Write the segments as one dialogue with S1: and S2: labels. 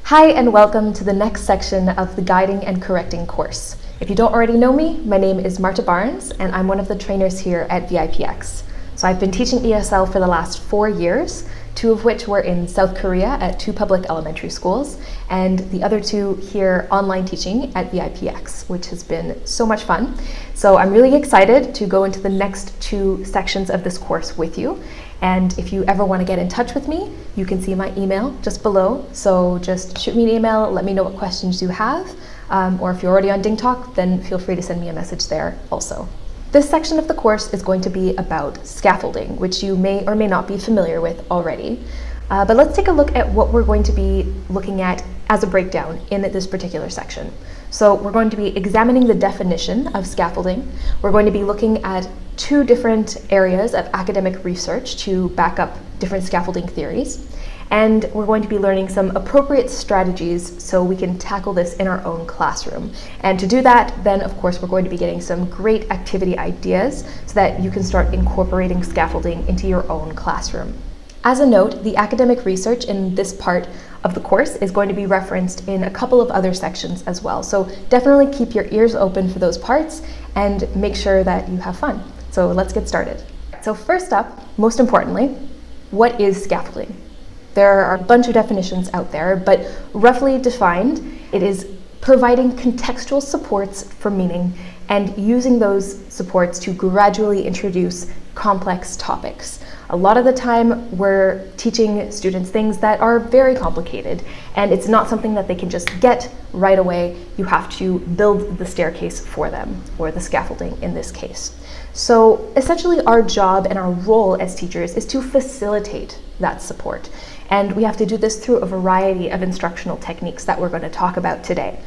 S1: Hi and welcome to the next section of the Guiding and Correcting course. If you don't already know me, my name is Marta Barnes and I'm one of the trainers here at VIPX. So I've been teaching ESL for the last 4 years, 2 of which were in South Korea at 2 public elementary schools, and the other 2 here online teaching at VIPX, which has been so much fun. So I'm really excited to go into the next 2 sections of this course with you. And if you ever want to get in touch with me, you can see my email just below. So just shoot me an email, let me know what questions you have. Or if you're already on DingTalk, then feel free to send me a message there also. This section of the course is going to be about scaffolding, which you may or may not be familiar with already. But let's take a look at what we're going to be looking at as a breakdown in this particular section. So we're going to be examining the definition of scaffolding. We're going to be looking at 2 different areas of academic research to back up different scaffolding theories. And we're going to be learning some appropriate strategies so we can tackle this in our own classroom. And to do that, then of course we're going to be getting some great activity ideas so that you can start incorporating scaffolding into your own classroom. As a note, the academic research in this part of the course is going to be referenced in a couple of other sections as well. So definitely keep your ears open for those parts and make sure that you have fun. So let's get started. So first up, most importantly, what is scaffolding? There are a bunch of definitions out there, but roughly defined, it is providing contextual supports for meaning and using those supports to gradually introduce complex topics. A lot of the time we're teaching students things that are very complicated and it's not something that they can just get right away. You have to build the staircase for them, or the scaffolding in this case. So essentially our job and our role as teachers is to facilitate that support. And we have to do this through a variety of instructional techniques that we're going to talk about today.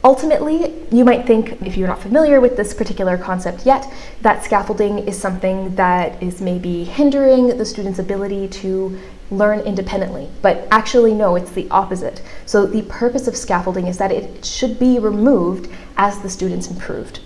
S1: Ultimately, you might think, if you're not familiar with this particular concept yet, that scaffolding is something that is maybe hindering the student's ability to learn independently. But actually, no, it's the opposite. So the purpose of scaffolding is that it should be removed as the students improved.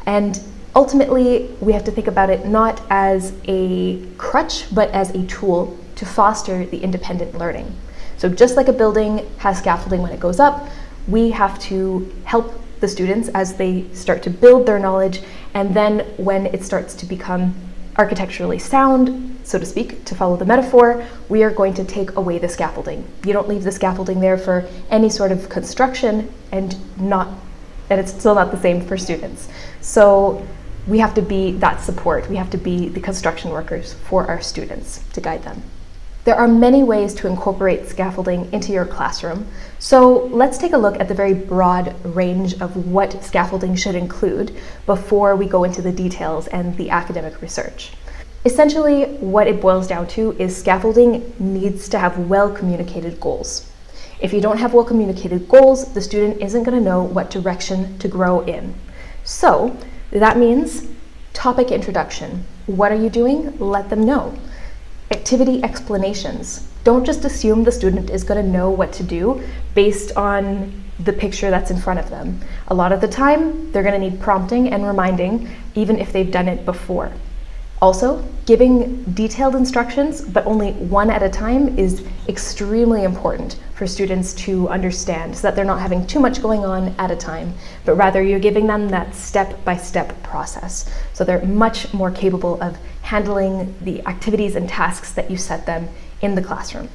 S1: And ultimately, we have to think about it not as a crutch, but as a tool to foster the independent learning. So just like a building has scaffolding when it goes up, we have to help the students as they start to build their knowledge, and then when it starts to become architecturally sound, so to speak, to follow the metaphor, we are going to take away the scaffolding. You don't leave the scaffolding there for any sort of construction, and it's still not the same for students. So we have to be that support. We have to be the construction workers for our students to guide them. There are many ways to incorporate scaffolding into your classroom, so let's take a look at the very broad range of what scaffolding should include before we go into the details and the academic research. Essentially, what it boils down to is scaffolding needs to have well-communicated goals. If you don't have well-communicated goals, the student isn't going to know what direction to grow in. So that means topic introduction. What are you doing? Let them know. Activity explanations. Don't just assume the student is going to know what to do based on the picture that's in front of them. A lot of the time, they're going to need prompting and reminding, even if they've done it before. Also, giving detailed instructions, but only one at a time, is extremely important for students to understand, so that they're not having too much going on at a time, but rather you're giving them that step-by-step process. So they're much more capable of handling the activities and tasks that you set them in the classroom.